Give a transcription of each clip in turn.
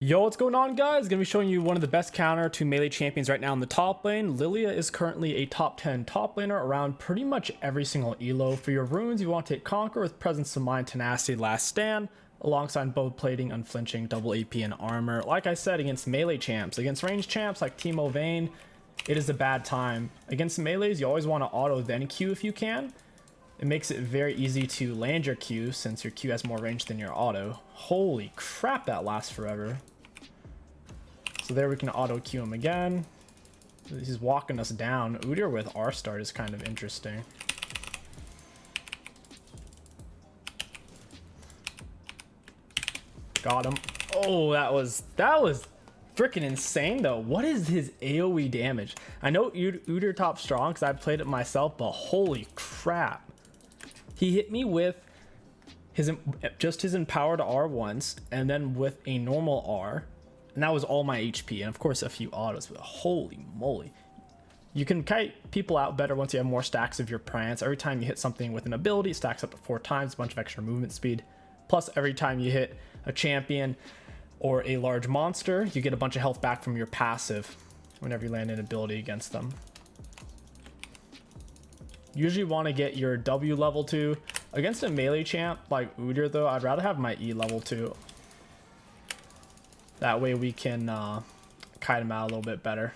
Yo, what's going on, guys? Gonna be showing you one of the best counter to melee champions right now in the top lane. Lilia is currently a top 10 top laner around pretty much every single elo. For your runes, you want to take Conquer with Presence of Mind, Tenacity, Last Stand, alongside bow plating, Unflinching, double AP, and armor. Like I said, against melee champs, against ranged champs like Teemo Vayne, it is a bad time. Against melees, you always want to auto then Q if you can. It makes it very easy to land your Q since your Q has more range than your auto. Holy crap, that lasts forever. So there we can auto Q him again. He's walking us down. Udyr with R start is kind of interesting. Got him. Oh, that was freaking insane though. What is his AoE damage? I know Udyr top strong because I've played it myself, but holy crap. He hit me with his empowered R once, and then with a normal R, and that was all my HP, and of course a few autos. But holy moly, you can kite people out better once you have more stacks of your prance. Every time you hit something with an ability, it stacks up to 4 times, a bunch of extra movement speed. Plus, every time you hit a champion or a large monster, you get a bunch of health back from your passive whenever you land an ability against them. Usually want to get your W level 2. Against a melee champ like Udyr though, I'd rather have my E level 2. That way we can kite him out a little bit better.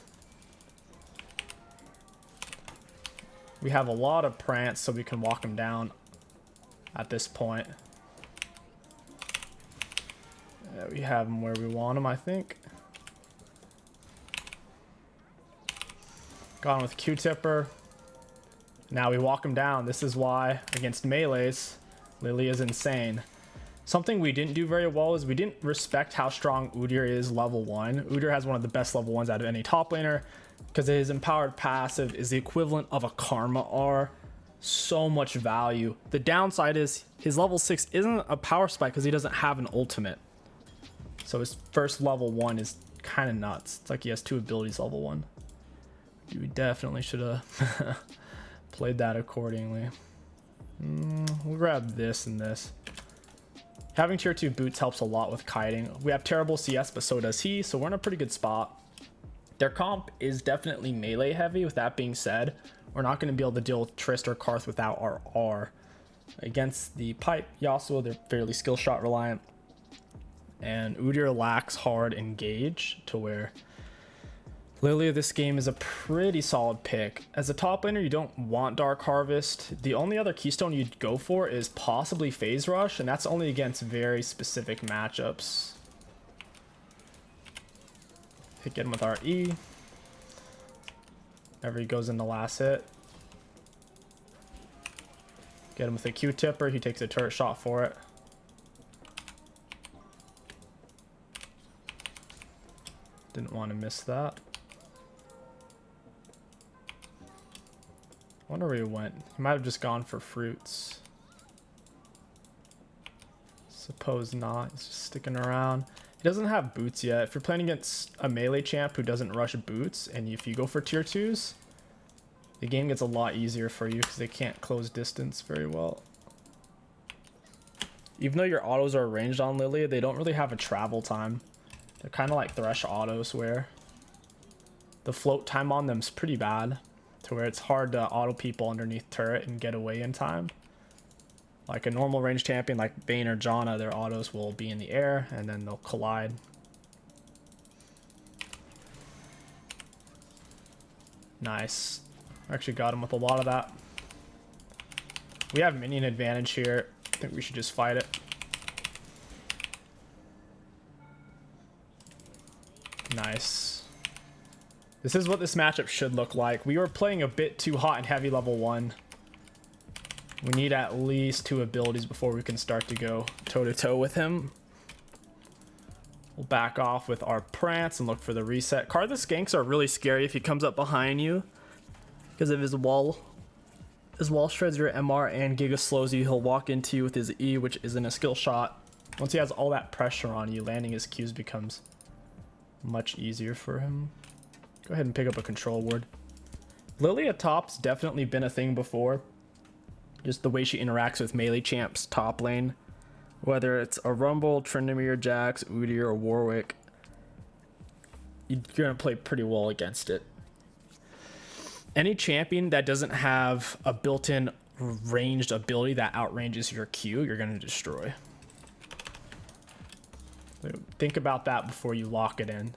We have a lot of prance, so we can walk him down at this point. Yeah, we have him where we want him, I think. Got him with Q-tipper. Now we walk him down. This is why against melees, Lilia is insane. Something we didn't do very well is we didn't respect how strong Udyr is level 1. Udyr has one of the best level 1s out of any top laner because his empowered passive is the equivalent of a Karma R. So much value. The downside is his level 6 isn't a power spike because he doesn't have an ultimate. So his first level 1 is kind of nuts. It's like he has 2 abilities level 1. We definitely should have played that accordingly. We'll grab this and this. Having tier 2 boots helps a lot with kiting. We have terrible CS, but so does he, so we're in a pretty good spot. Their comp is definitely melee heavy. With that being said, we're not going to be able to deal with Trist or Karth without our R. Against the Pipe, Yasuo, they're fairly skill shot reliant. And Udyr lacks hard engage to where Lilia this game is a pretty solid pick. As a top laner, you don't want Dark Harvest. The only other keystone you'd go for is possibly Phase Rush, and that's only against very specific matchups. Hit him with our E. Whenever he goes in the last hit. Get him with a Q-tipper, he takes a turret shot for it. Didn't want to miss that. I wonder where he went. He might have just gone for fruits. Suppose not. He's just sticking around. He doesn't have boots yet. If you're playing against a melee champ who doesn't rush boots, and if you go for tier 2s, the game gets a lot easier for you because they can't close distance very well. Even though your autos are ranged on Lilia, they don't really have a travel time. They're kind of like Thresh autos where the float time on them is pretty bad, to where it's hard to auto people underneath turret and get away in time. Like a normal ranged champion like Vayne or Janna, their autos will be in the air and then they'll collide. Nice. Actually got him with a lot of that. We have minion advantage here. I think we should just fight it. Nice. This is what this matchup should look like. We were playing a bit too hot and heavy level 1. We need at least 2 abilities before we can start to go toe-to-toe with him. We'll back off with our prance and look for the reset. Karthus ganks are really scary if he comes up behind you because of his wall. His wall shreds your MR and Giga slows you. He'll walk into you with his E, which isn't a skill shot. Once he has all that pressure on you, landing his Qs becomes much easier for him. Go ahead and pick up a control ward. Lilia top's definitely been a thing before. Just the way she interacts with melee champs top lane. Whether it's a Rumble, Tryndamere, Jax, Udyr, or Warwick. you're gonna play pretty well against it. Any champion that doesn't have a built-in ranged ability that outranges your Q, you're gonna destroy. So think about that before you lock it in.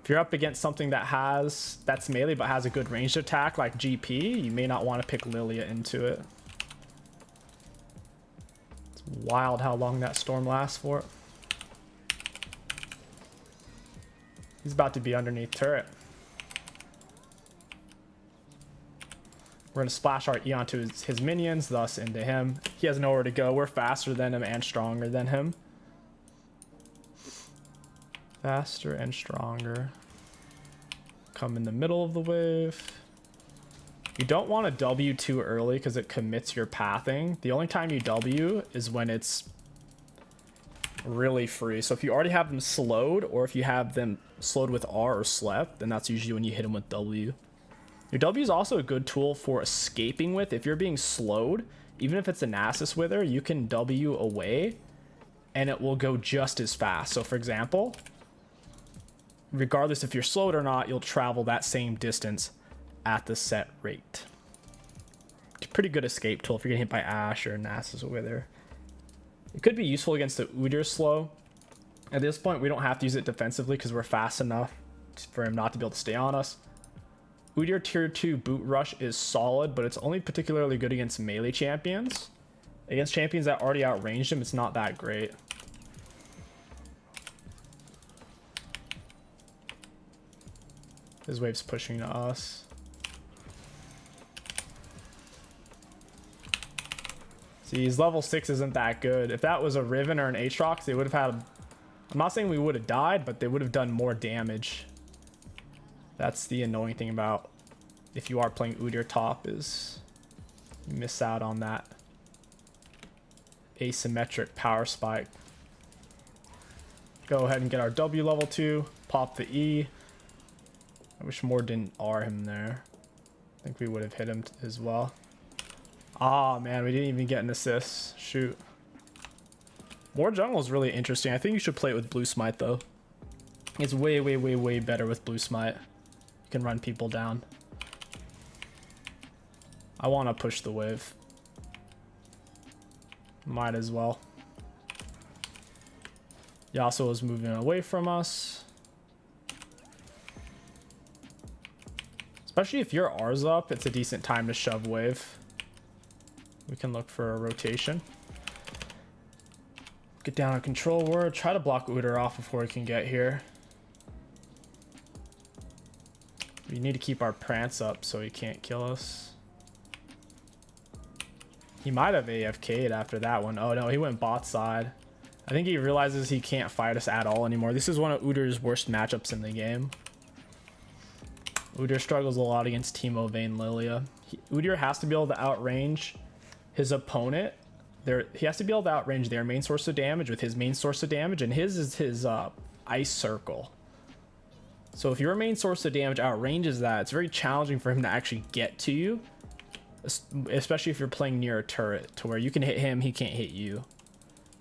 If you're up against something that's melee but has a good ranged attack like GP, you may not want to pick Lilia into it. It's wild how long that storm lasts for. He's about to be underneath turret. We're going to splash our E onto his minions, thus into him. He has nowhere to go. We're faster than him and stronger than him. Faster and stronger. Come in the middle of the wave. You don't want to W too early because it commits your pathing. The only time you W is when it's really free. So if you already have them slowed, or if you have them slowed with R or slept, then that's usually when you hit them with W. Your W is also a good tool for escaping with. If you're being slowed, even if it's a Nasus Wither, you can W away and it will go just as fast. So for example, regardless if you're slowed or not, you'll travel that same distance at the set rate. It's a pretty good escape tool if you're getting hit by Ashe or Nasus Wither. It could be useful against the Udyr slow. At this point, we don't have to use it defensively because we're fast enough for him not to be able to stay on us. Udyr tier 2 boot rush is solid, but it's only particularly good against melee champions. Against champions that already outranged him, it's not that great. His wave's pushing to us. See, his level 6 isn't that good. If that was a Riven or an Aatrox, they would have had... I'm not saying we would have died, but they would have done more damage. That's the annoying thing about if you are playing Udyr top, is you miss out on that asymmetric power spike. Go ahead and get our W level 2, pop the E. I wish more didn't R him there. I think we would have hit him as well. Ah, man, we didn't even get an assist. Shoot. More jungle is really interesting. I think you should play it with Blue Smite though. It's way, way, way, way better with Blue Smite. You can run people down. I want to push the wave. Might as well. Yasuo is moving away from us. Especially if your R's up, it's a decent time to shove wave. We can look for a rotation. Get down a control word. Try to block Udyr off before he can get here. We need to keep our prance up so he can't kill us. He might have AFK'd after that one. Oh no, he went bot side. I think he realizes he can't fight us at all anymore. This is one of Udyr's worst matchups in the game. Udyr struggles a lot against Teemo Vayne Lilia. Udyr has to be able to outrange his opponent. He has to be able to outrange their main source of damage with his main source of damage, and his is his ice circle. So if your main source of damage outranges that, it's very challenging for him to actually get to you, especially if you're playing near a turret, to where you can hit him, he can't hit you.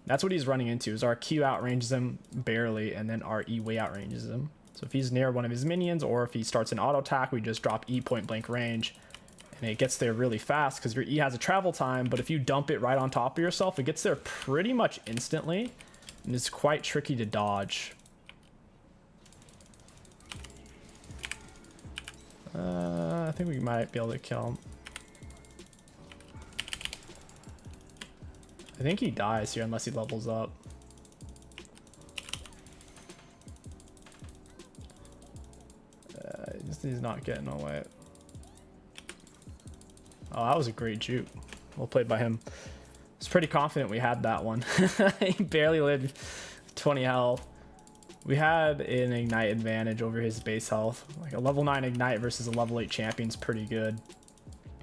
That's what he's running into, is our Q outranges him barely, and then our E way outranges him. So if he's near one of his minions, or if he starts an auto attack, we just drop E point blank range, and it gets there really fast because your E has a travel time, but if you dump it right on top of yourself, it gets there pretty much instantly, and it's quite tricky to dodge. I think we might be able to kill him. I think he dies here unless he levels up. He's not getting away. Oh, that was a great juke. Well played by him. I was pretty confident we had that one. He barely lived 20 health. We had an ignite advantage over his base health. Like a level 9 ignite versus a level 8 champion's pretty good.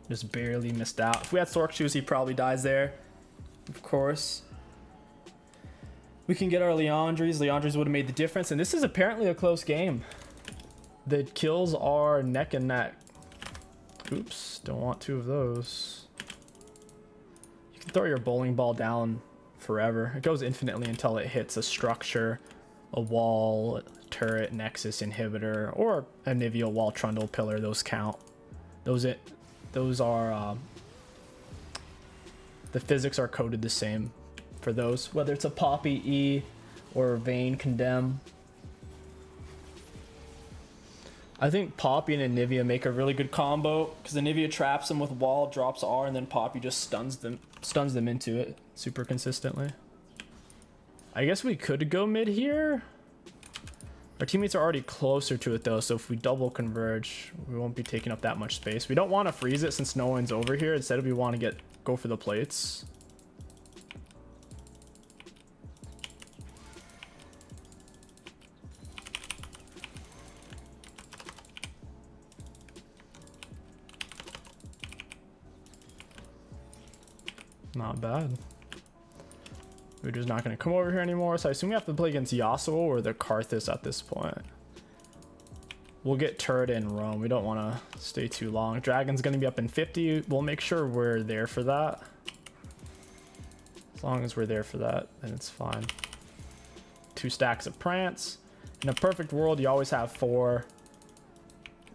Just barely missed out. If we had Sork shoes, he probably dies there. Of course. We can get our Leandres. Leandres would have made the difference. And this is apparently a close game. The kills are neck and neck. Oops, don't want two of those. You can throw your bowling ball down forever. It goes infinitely until it hits a structure, a wall, turret, nexus, inhibitor, or Anivia wall, trundle, pillar. Those count. Those are the physics are coded the same for those, whether it's a Poppy E or Vayne Condemn. I think Poppy and Anivia make a really good combo because Anivia traps them with wall, drops R, and then Poppy just stuns them into it super consistently. I guess we could go mid here. Our teammates are already closer to it though, so if we double converge, we won't be taking up that much space. We don't want to freeze it since no one's over here. Instead, we want to go for the plates. Not bad. Udyr's not going to come over here anymore, so I assume we have to play against Yasuo or the Karthus at this point. We'll get turret in roam. We don't want to stay too long. Dragon's going to be up in 50. We'll make sure we're there for that. As long as we're there for that, then it's fine. 2 stacks of Prance. In a perfect world, you always have 4.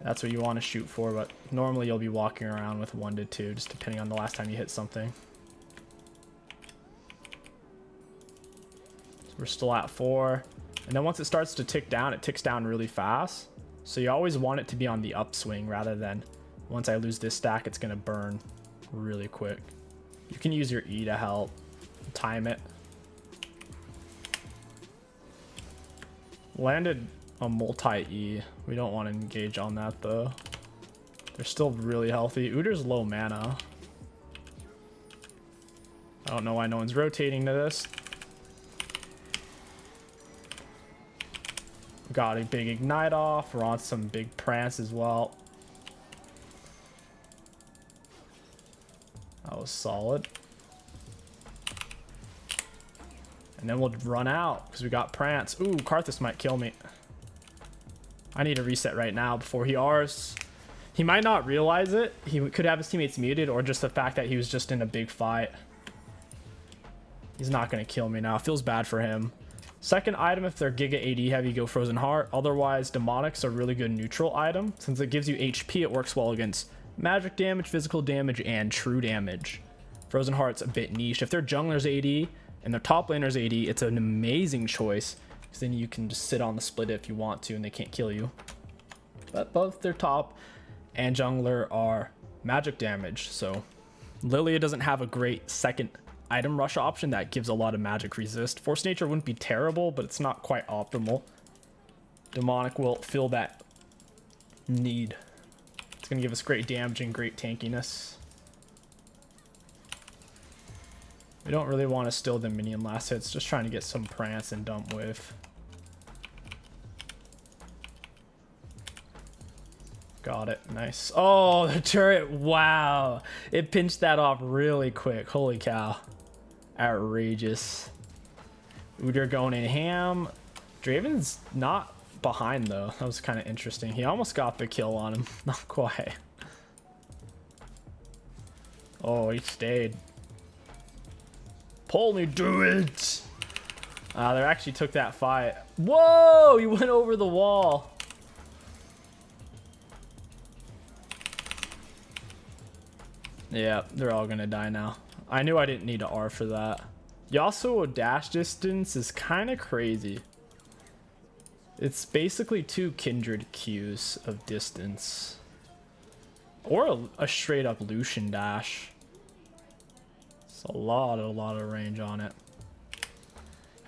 That's what you want to shoot for, but normally you'll be walking around with 1 to 2, just depending on the last time you hit something. We're still at 4, and then once it starts to tick down, it ticks down really fast, so you always want it to be on the upswing rather than once I lose this stack it's gonna burn really quick. You can use your E to help time it. Landed a multi-E. We don't want to engage on that though. They're still really healthy. Udyr's low mana. I don't know why no one's rotating to this. Got a big ignite off. We're on some big prance as well. That was solid. And then we'll run out because we got prance. Ooh, Karthus might kill me. I need to reset right now before he Rs. He might not realize it. He could have his teammates muted, or just the fact that he was just in a big fight. He's not going to kill me now. Feels bad for him. Second item, if they're Giga AD heavy, go Frozen Heart. Otherwise, Demonic's a really good neutral item. Since it gives you HP, it works well against magic damage, physical damage, and true damage. Frozen Heart's a bit niche. If they're jungler's AD and their top laner's AD, it's an amazing choice, because then you can just sit on the split if you want to and they can't kill you. But both their top and jungler are magic damage, so Lilia doesn't have a great second item rush option that gives a lot of magic resist. Force Nature wouldn't be terrible, but it's not quite optimal. Demonic will fill that need. It's going to give us great damage and great tankiness. We don't really want to steal the minion last hits, just trying to get some prance and dump wave. Got it. Nice. Oh, the turret. Wow. It pinched that off really quick. Holy cow. Outrageous. Udyr going in ham. Draven's not behind though. That was kind of interesting. He almost got the kill on him. Not quite. Oh, he stayed. Pull me, do it. They actually took that fight. Whoa, he went over the wall. Yeah, they're all gonna die now. I knew I didn't need to R for that. Yasuo dash distance is kind of crazy. It's basically 2 kindred Qs of distance. Or a straight up Lucian dash. It's a lot of range on it.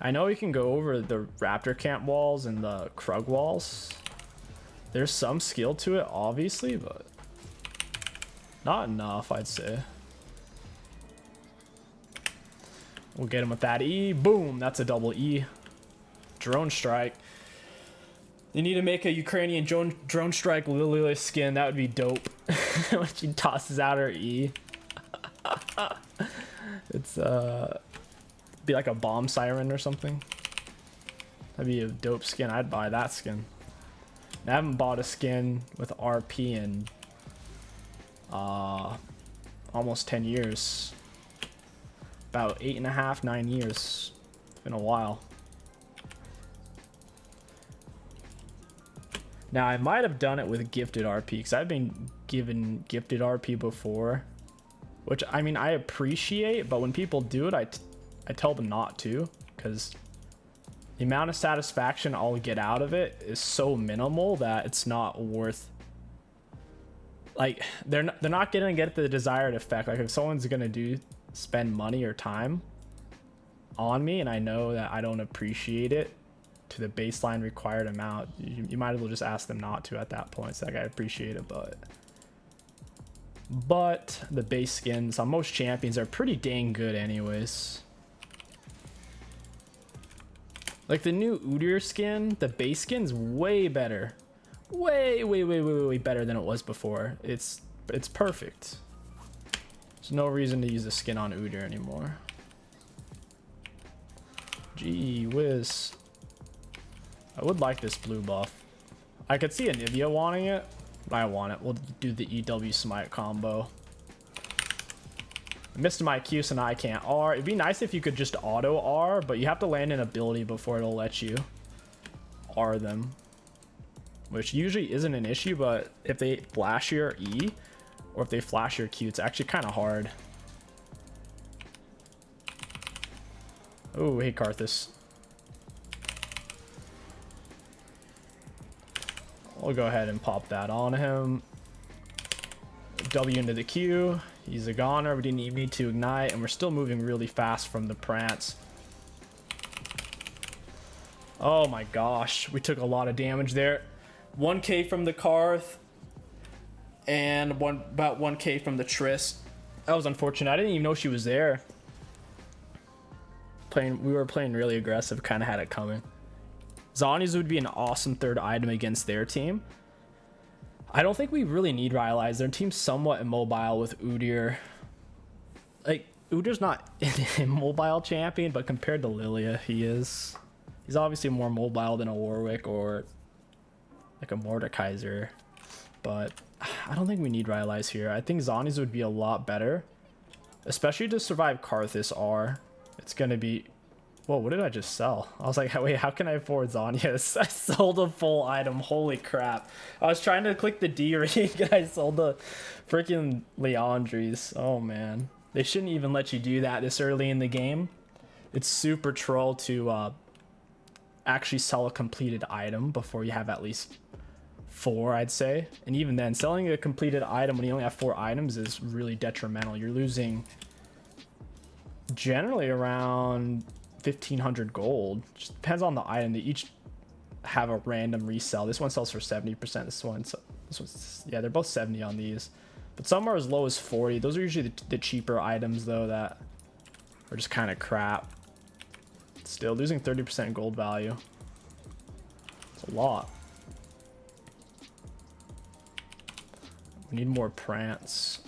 I know you can go over the Raptor camp walls and the Krug walls. There's some skill to it, obviously, but not enough, I'd say. We'll get him with that E. Boom, that's a double E. Drone strike. They need to make a Ukrainian drone strike Lilia skin. That would be dope. When she tosses out her E. It's be like a bomb siren or something. That'd be a dope skin. I'd buy that skin. I haven't bought a skin with RP in almost 10 years. About 8.5, 9 years. It's been a while. Now, I might have done it with gifted RP, because I've been given gifted RP before, which, I mean, I appreciate, but when people do it, I tell them not to, because the amount of satisfaction I'll get out of it is so minimal that it's not worth, like, they're not gonna get the desired effect. Like, if someone's gonna spend money or time on me, and I know that I don't appreciate it to the baseline required amount, you might as well just ask them not to at that point. It's like, I appreciate it, but the base skins on most champions are pretty dang good anyways. Like the new Udyr skin, the base skin's way better. Way better than it was before. It's perfect. There's no reason to use the skin on Udyr anymore. Gee whiz. I would like this blue buff. I could see Anivia wanting it, but I want it. We'll do the EW smite combo. I missed my Q, so now I can't R. It'd be nice if you could just auto R, but you have to land an ability before it'll let you R them, which usually isn't an issue, but if they flash your E or if they flash your Q, it's actually kind of hard. Oh, hey Karthus. We'll go ahead and pop that on him. W into the Q. He's a goner. We didn't even need to ignite, and we're still moving really fast from the prance. Oh my gosh, we took a lot of damage there. 1k from the Karth and about 1k from the Triss. That was unfortunate. I didn't even know she was there. We were playing really aggressive, kind of had it coming. Zhonya's would be an awesome third item against their team. I don't think we really need Rylai's. Their team's somewhat immobile with Udyr. Like, Udyr's not an immobile champion, but compared to Lilia, he is. He's obviously more mobile than a Warwick or like a Mordekaiser, but I don't think we need Rylai's here. I think Zhonya's would be a lot better, especially to survive Karthus R. It's gonna be... Whoa, what did I just sell? I was like, wait, how can I afford Zhonya's? I sold a full item. Holy crap. I was trying to click the D ring and I sold the freaking Leandries. Oh, man. They shouldn't even let you do that this early in the game. It's super troll to actually sell a completed item before you have at least 4, I'd say. And even then, selling a completed item when you only have 4 items is really detrimental. You're losing generally around 1,500 gold. Just depends on the item. They each have a random resell. This one sells for 70%. This one's, yeah, they're both 70 on these, but some are as low as 40. Those are usually the cheaper items though that are just kind of crap. Still losing 30% gold value. It's a lot. We need more prance.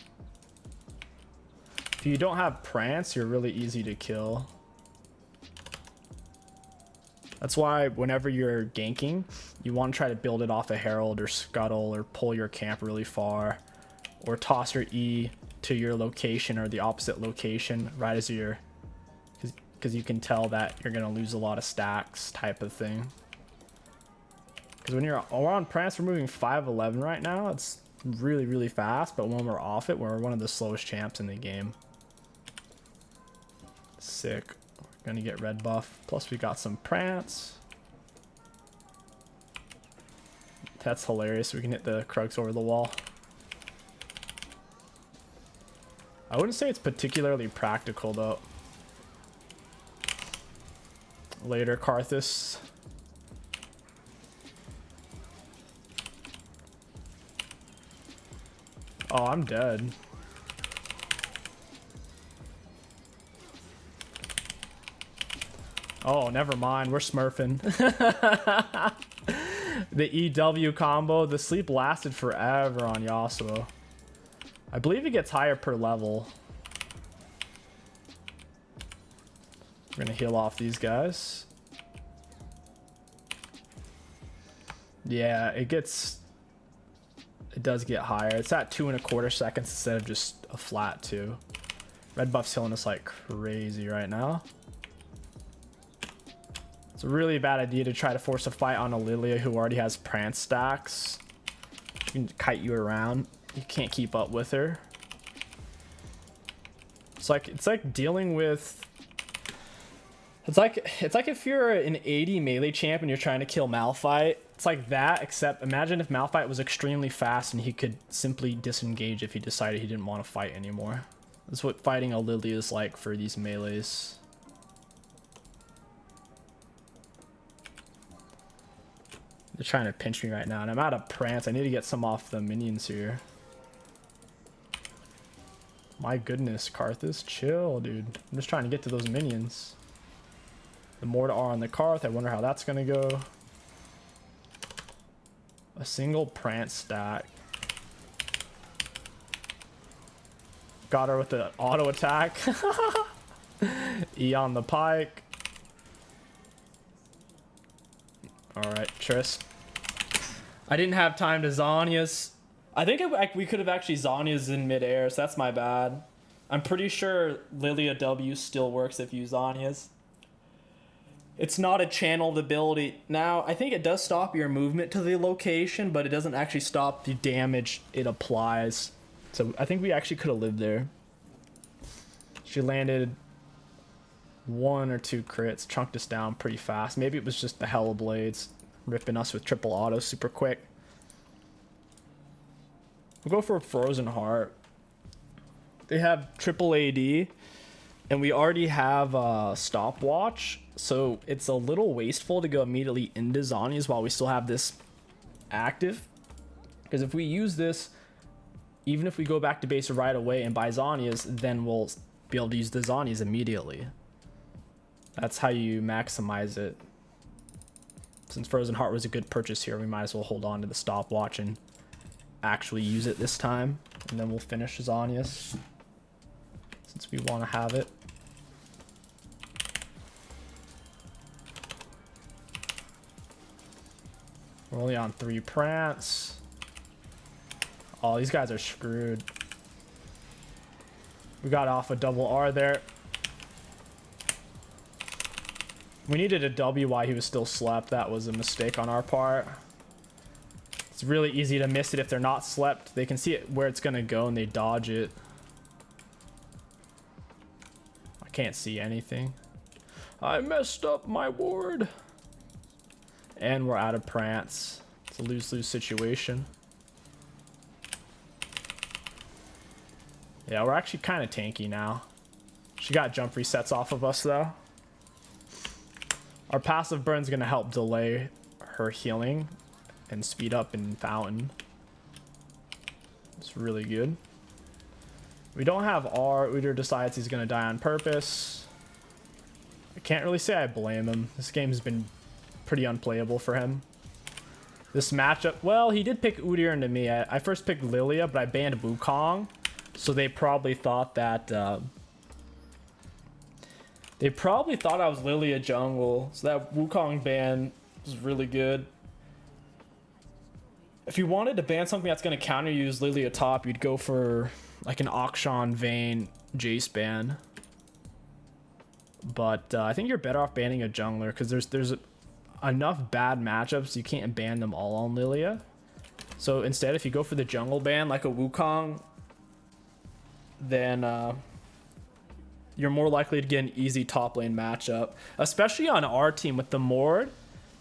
If you don't have prance, you're really easy to kill. That's why whenever you're ganking, you want to try to build it off a Herald or Scuttle or pull your camp really far, or toss your E to your location or the opposite location right as you're, because you can tell that you're going to lose a lot of stacks type of thing. Because when we're on prance, we're moving 511 right now. It's really fast, but when we're off it, we're one of the slowest champs in the game. Sick. Gonna get red buff, plus we got some prance. That's hilarious. We can hit the Krugs over the wall. I wouldn't say it's particularly practical though. Later, Karthus. Oh, I'm dead. Oh, never mind. We're smurfing. The EW combo. The sleep lasted forever on Yasuo. I believe it gets higher per level. We're going to heal off these guys. Yeah, it does get higher. It's at 2.25 seconds instead of just a flat 2. Red buff's healing us like crazy right now. It's a really bad idea to try to force a fight on a Lilia who already has prance stacks. She can kite you around. You can't keep up with her. It's like dealing with. It's like if you're an 80 melee champ and you're trying to kill Malphite. It's like that, except imagine if Malphite was extremely fast and he could simply disengage if he decided he didn't want to fight anymore. That's what fighting a Lilia is like for these melees. They're trying to pinch me right now, and I'm out of prance. I need to get some off the minions here. My goodness, Karthus, chill, dude. I'm just trying to get to those minions. The Mord are on the Karth. I wonder how that's gonna go. A single prance stack. Got her with the auto attack. E on the pike. Alright, Triss. I didn't have time to Zhonya's. I think we could have actually Zhonya's in midair, so that's my bad. I'm pretty sure Lilia W still works if you Zhonya's. It's not a channeled ability. Now, I think it does stop your movement to the location, but it doesn't actually stop the damage it applies. So I think we actually could have lived there. She landed 1 or 2 crits, chunked us down pretty fast. Maybe it was just the Hella Blades ripping us with triple auto super quick. We'll go for a Frozen Heart. They have triple AD, and we already have a stopwatch, so it's a little wasteful to go immediately into Zhonya's while we still have this active. Because if we use this, even if we go back to base right away and buy Zhonya's, then we'll be able to use the Zhonya's immediately. That's how you maximize it. Since Frozen Heart was a good purchase here, we might as well hold on to the stopwatch and actually use it this time. And then we'll finish Zhonya's, since we want to have it. We're only on 3 prance. Oh, these guys are screwed. We got off a double R there. We needed a W while he was still slept. That was a mistake on our part. It's really easy to miss it if they're not slept. They can see it where it's gonna go and they dodge it. I can't see anything. I messed up my ward. And we're out of prance. It's a lose-lose situation. Yeah, we're actually kind of tanky now. She got jump resets off of us though. Our passive burn's gonna help delay her healing and speed up in Fountain. It's really good. We don't have R. Udyr decides he's gonna die on purpose. I can't really say I blame him. This game's been pretty unplayable for him. This matchup, well, he did pick Udyr into me. I first picked Lilia, but I banned Wukong. So they probably thought that I was Lilia jungle. So that Wukong ban was really good. If you wanted to ban something that's going to counter use Lilia top, you'd go for like an Akshan Vayne Jace ban. But I think you're better off banning a jungler, because there's enough bad matchups you can't ban them all on Lilia. So instead, if you go for the jungle ban like a Wukong, then you're more likely to get an easy top lane matchup. Especially on our team with the Mord,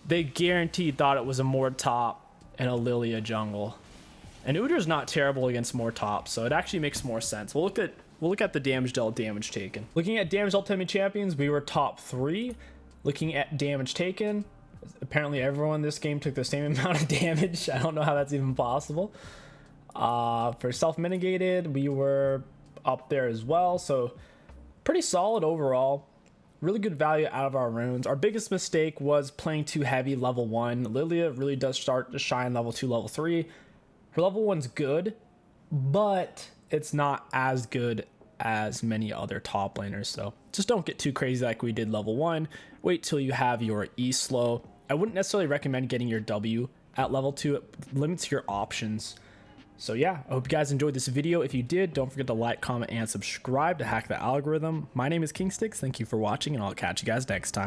they guaranteed thought it was a Mord top and a Lilia jungle. And Udyr's not terrible against Mord top, so it actually makes more sense. We'll look at the damage dealt, damage taken. Looking at damage ultimate champions, we were top 3. Looking at damage taken, apparently everyone in this game took the same amount of damage. I don't know how that's even possible. For self-mitigated, we were up there as well, so pretty solid overall. Really good value out of our runes. Our biggest mistake was playing too heavy level 1. Lilia really does start to shine level 2, level 3. Her level 1's good, but it's not as good as many other top laners, so just don't get too crazy like we did level 1. Wait till you have your E slow. I wouldn't necessarily recommend getting your W at level 2. It limits your options. So yeah, I hope you guys enjoyed this video. If you did, don't forget to like, comment, and subscribe to hack the algorithm. My name is Kingsticks. Thank you for watching, and I'll catch you guys next time.